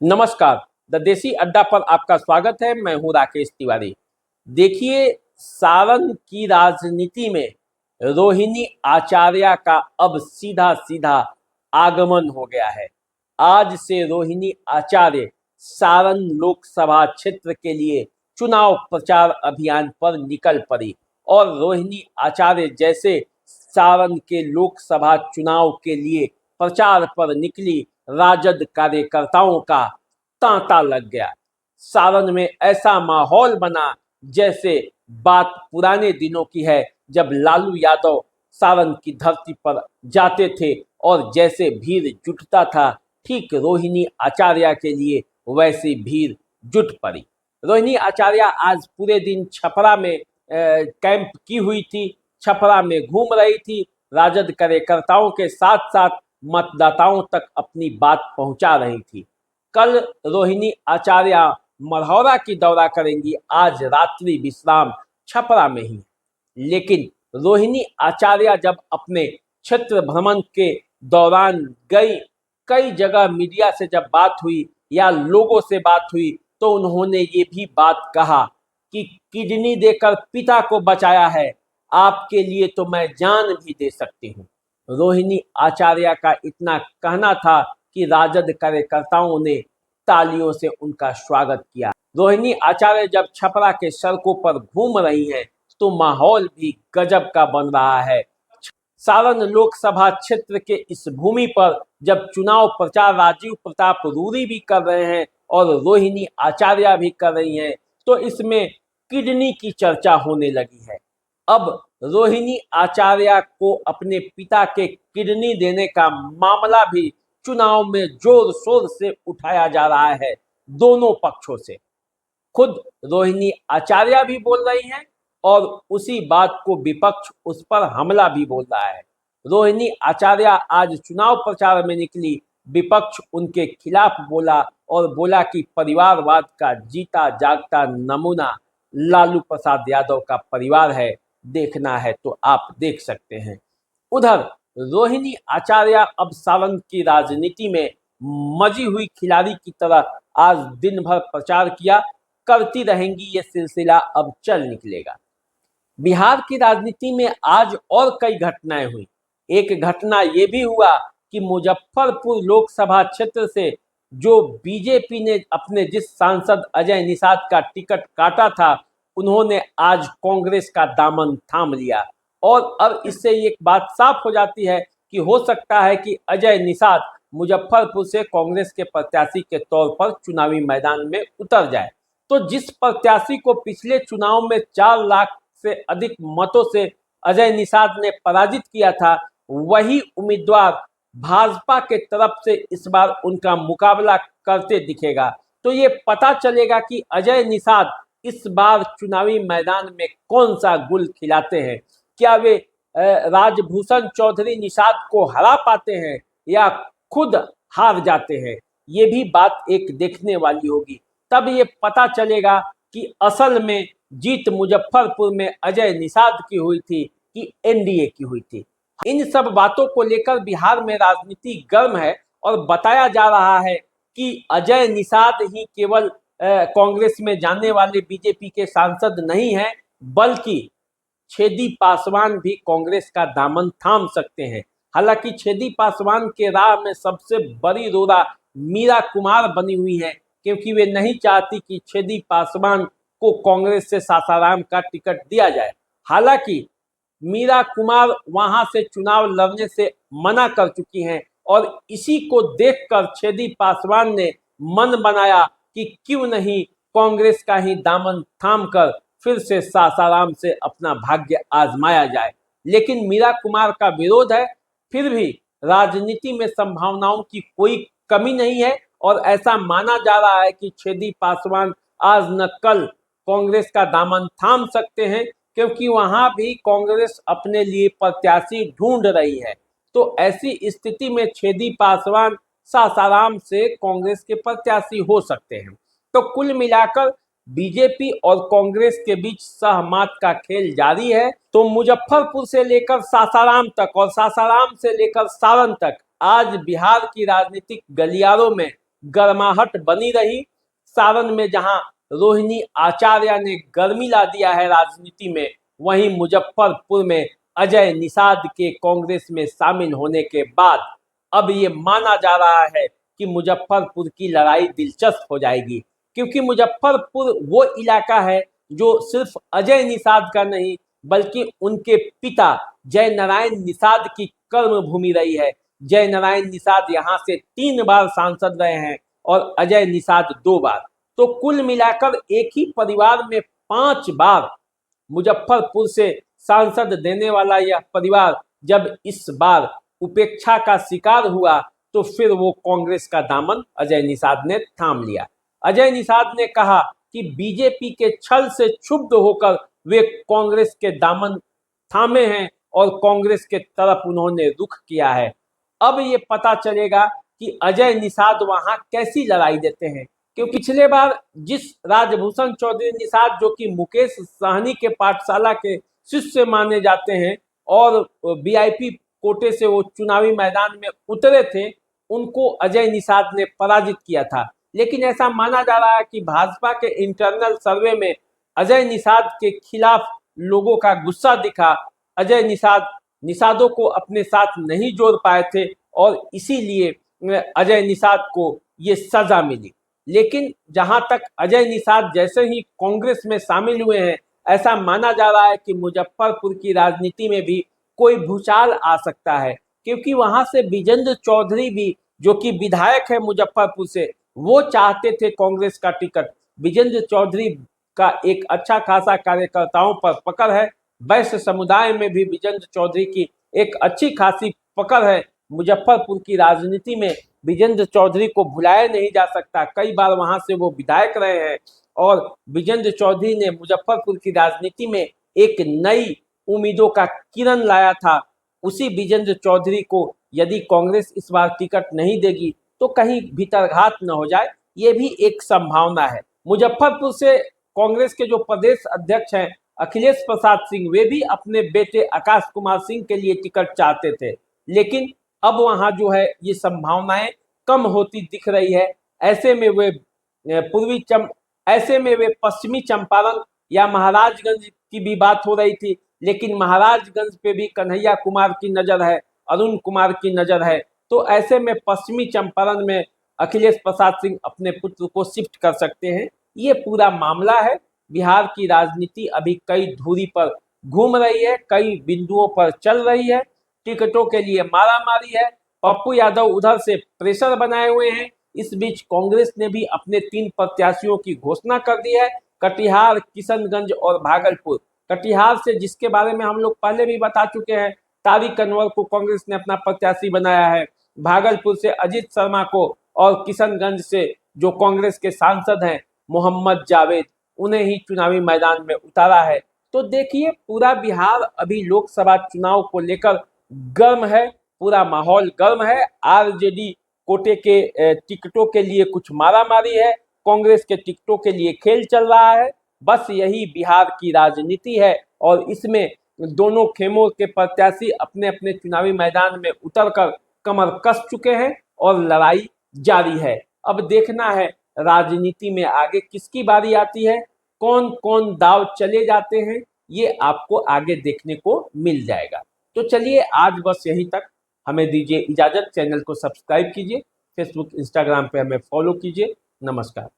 नमस्कार। द देसी अड्डा पर आपका स्वागत है। मैं हूं राकेश तिवारी। देखिए, सारण की राजनीति में रोहिणी आचार्य का अब सीधा सीधा आगमन हो गया है। आज से रोहिणी आचार्य सारण लोकसभा क्षेत्र के लिए चुनाव प्रचार अभियान पर निकल पड़ी और रोहिणी आचार्य जैसे सारण के लोकसभा चुनाव के लिए प्रचार पर निकली राजद कार्यकर्ताओं का तांता लग गया। सारण में ऐसा माहौल बना जैसे बात पुराने दिनों की है, जब लालू यादव सारण की धरती पर जाते थे और जैसे भीड़ जुटता था, ठीक रोहिणी आचार्य के लिए वैसी भीड़ जुट पड़ी। रोहिणी आचार्य आज पूरे दिन छपरा में कैंप की हुई थी, छपरा में घूम रही थी, राजद कार्यकर्ताओं के साथ साथ मतदाताओं तक अपनी बात पहुंचा रही थी। कल रोहिणी आचार्य मढ़ौरा की दौरा करेंगी, आज रात्रि विश्राम छपरा में ही। लेकिन रोहिणी आचार्य जब अपने क्षेत्र भ्रमण के दौरान गई, कई जगह मीडिया से जब बात हुई या लोगों से बात हुई, तो उन्होंने ये भी बात कहा कि किडनी देकर पिता को बचाया है, आपके लिए तो मैं जान भी दे सकती हूँ। रोहिणी आचार्य का इतना कहना था कि राजद कार्यकर्ताओं ने तालियों से उनका स्वागत किया। रोहिणी आचार्य जब छपरा के सड़कों पर घूम रही हैं, तो माहौल भी गजब का बन रहा है। सारण लोकसभा क्षेत्र के इस भूमि पर जब चुनाव प्रचार राजीव प्रताप रूडी भी कर रहे हैं और रोहिणी आचार्य भी कर रही हैं, तो इसमें किडनी की चर्चा होने लगी है। अब रोहिणी आचार्य को अपने पिता के किडनी देने का मामला भी चुनाव में जोर शोर से उठाया जा रहा है, दोनों पक्षों से। खुद रोहिणी आचार्य भी बोल रही हैं और उसी बात को विपक्ष उस पर हमला भी बोल रहा है। रोहिणी आचार्य आज चुनाव प्रचार में निकली, विपक्ष उनके खिलाफ बोला और बोला कि परिवारवाद का जीता जागता नमूना लालू प्रसाद यादव का परिवार है, देखना है तो आप देख सकते हैं। उधर रोहिणी आचार्य अब सारण की राजनीति में मजी हुई खिलाड़ी की तरह आज दिन भर प्रचार किया, करती रहेंगी। ये सिलसिला अब चल निकलेगा। बिहार की राजनीति में आज और कई घटनाएं हुई। एक घटना ये भी हुआ कि मुजफ्फरपुर लोकसभा क्षेत्र से जो बीजेपी ने अपने जिस सांसद अजय निषाद का टिकट काटा था, उन्होंने आज कांग्रेस का दामन थाम लिया और अब इससे एक बात साफ हो जाती है कि हो सकता है कि अजय निषाद मुजफ्फरपुर से कांग्रेस के प्रत्याशी के तौर पर चुनावी मैदान में उतर जाए। तो जिस प्रत्याशी को पिछले चुनाव में 4 लाख से अधिक मतों से अजय निषाद ने पराजित किया था, वही उम्मीदवार भाजपा के तरफ से इस बार उनका मुकाबला करते दिखेगा। तो ये पता चलेगा कि अजय निषाद इस बार चुनावी मैदान में कौन सा गुल खिलाते हैं। क्या वे राजभूषण चौधरी निषाद को हरा पाते हैं या खुद हार जाते हैं, ये भी बात एक देखने वाली होगी। तब ये पता चलेगा कि असल में जीत मुजफ्फरपुर में अजय निषाद की हुई थी कि एनडीए की हुई थी। इन सब बातों को लेकर बिहार में राजनीति गर्म है और बताया जा रहा है कि अजय निषाद ही केवल कांग्रेस में जाने वाले बीजेपी के सांसद नहीं हैं, बल्कि छेदी पासवान भी कांग्रेस का दामन थाम सकते हैं। हालांकि छेदी पासवान के राह में सबसे बड़ी रोड़ा मीरा कुमार बनी हुई है, क्योंकि वे नहीं चाहती कि छेदी पासवान को कांग्रेस से सासाराम का टिकट दिया जाए। हालांकि मीरा कुमार वहां से चुनाव लड़ने से मना कर चुकी हैं और इसी को देखकर छेदी पासवान ने मन बनाया कि क्यों नहीं कांग्रेस का ही दामन थाम कर फिर से सासाराम से अपना भाग्य आजमाया जाए। लेकिन मीरा कुमार का विरोध है, फिर भी राजनीति में संभावनाओं की कोई कमी नहीं है और ऐसा माना जा रहा है कि छेदी पासवान आज न कल कांग्रेस का दामन थाम सकते हैं, क्योंकि वहां भी कांग्रेस अपने लिए प्रत्याशी ढूंढ रही है। तो ऐसी स्थिति में छेदी पासवान सासाराम से कांग्रेस के प्रत्याशी हो सकते हैं। तो कुल मिलाकर बीजेपी और कांग्रेस के बीच सहमत का खेल जारी है। तो मुजफ्फरपुर से लेकर सासाराम तक और सासाराम से लेकर सारण तक आज बिहार की राजनीतिक गलियारों में गर्माहट बनी रही। सारण में जहां रोहिणी आचार्य ने गर्मी ला दिया है राजनीति में, वहीं मुजफ्फरपुर में अजय निषाद के कांग्रेस में शामिल होने के बाद अब ये माना जा रहा है कि मुजफ्फरपुर की लड़ाई दिलचस्प हो जाएगी, क्योंकि मुजफ्फरपुर वो इलाका है जो सिर्फ अजय निषाद का नहीं बल्कि उनके पिता जय नारायण निषाद की कर्म भूमि रही है। जय नारायण निषाद यहाँ से 3 बार सांसद रहे हैं और अजय निषाद 2 बार। तो कुल मिलाकर एक ही परिवार में 5 बार मुजफ्फरपुर से सांसद देने वाला यह परिवार जब इस बार उपेक्षा का शिकार हुआ तो फिर वो कांग्रेस का दामन अजय निषाद ने थाम लिया। अजय निषाद ने कहा कि बीजेपी के छल से क्षुब्ध होकर वे कांग्रेस के दामन थामे हैं और कांग्रेस के तरफ उन्होंने रुख किया है। अब ये पता चलेगा कि अजय निषाद वहां कैसी लड़ाई देते हैं, क्योंकि पिछले बार जिस राजभूषण चौधरी निषाद जो कि मुकेश सहनी के पाठशाला के शिष्य माने जाते हैं और वीआईपी कोटे से वो चुनावी मैदान में उतरे थे, उनको अजय निषाद ने पराजित किया था। लेकिन ऐसा माना जा रहा है कि भाजपा के इंटरनल सर्वे में अजय निषाद के खिलाफ लोगों का गुस्सा दिखा। अजय निषादों को अपने साथ नहीं जोड़ पाए थे और इसीलिए अजय निषाद को ये सजा मिली। लेकिन जहां तक अजय निषाद जैसे ही कांग्रेस में शामिल हुए हैं, ऐसा माना जा रहा है कि मुजफ्फरपुर की राजनीति में भी कोई भूचाल आ सकता है, क्योंकि वहां से विजेंद्र चौधरी भी जो कि विधायक है मुजफ्फरपुर से, वो चाहते थे कांग्रेस का टिकट। विजेंद्र चौधरी का एक अच्छा खासा कार्यकर्ताओं पर पकड़ है। वैश्य समुदाय में भी विजेंद्र चौधरी की एक अच्छी खासी पकड़ है। मुजफ्फरपुर की राजनीति में विजेंद्र चौधरी को भुलाया नहीं जा सकता। कई बार वहां से वो विधायक रहे हैं और विजेंद्र चौधरी ने मुजफ्फरपुर की राजनीति में एक नई उम्मीदों का किरण लाया था। उसी विजेंद्र चौधरी को यदि कांग्रेस इस बार टिकट नहीं देगी तो कहीं भीतरघात न हो जाए, ये भी एक संभावना है। मुजफ्फरपुर से कांग्रेस के जो प्रदेश अध्यक्ष हैं अखिलेश प्रसाद सिंह, वे भी अपने बेटे आकाश कुमार सिंह के लिए टिकट चाहते थे, लेकिन अब वहां जो है ये संभावनाएं कम होती दिख रही है। ऐसे में वे पश्चिमी चंपारण या महाराजगंज की भी बात हो रही थी, लेकिन महाराजगंज पे भी कन्हैया कुमार की नजर है, अरुण कुमार की नजर है। तो ऐसे में पश्चिमी चंपारण में अखिलेश प्रसाद सिंह अपने पुत्र को शिफ्ट कर सकते हैं। ये पूरा मामला है। बिहार की राजनीति अभी कई धुरी पर घूम रही है, कई बिंदुओं पर चल रही है। टिकटों के लिए मारामारी है। पप्पू यादव उधर से प्रेशर बनाए हुए हैं। इस बीच कांग्रेस ने भी अपने 3 प्रत्याशियों की घोषणा कर दी है, कटिहार, किशनगंज और भागलपुर। कटिहार से जिसके बारे में हम लोग पहले भी बता चुके हैं, तारिक अनवर को कांग्रेस ने अपना प्रत्याशी बनाया है। भागलपुर से अजीत शर्मा को और किशनगंज से जो कांग्रेस के सांसद हैं मोहम्मद जावेद, उन्हें ही चुनावी मैदान में उतारा है। तो देखिए, पूरा बिहार अभी लोकसभा चुनाव को लेकर गर्म है, पूरा माहौल गर्म है। आरजेडी कोटे के टिकटों के लिए कुछ मारामारी है, कांग्रेस के टिकटों के लिए खेल चल रहा है। बस यही बिहार की राजनीति है और इसमें दोनों खेमों के प्रत्याशी अपने अपने चुनावी मैदान में उतरकर कमर कस चुके हैं और लड़ाई जारी है। अब देखना है राजनीति में आगे किसकी बारी आती है, कौन कौन दाव चले जाते हैं, ये आपको आगे देखने को मिल जाएगा। तो चलिए आज बस यहीं तक, हमें दीजिए इजाजत। चैनल को सब्सक्राइब कीजिए, फेसबुक इंस्टाग्राम पे हमें फॉलो कीजिए। नमस्कार।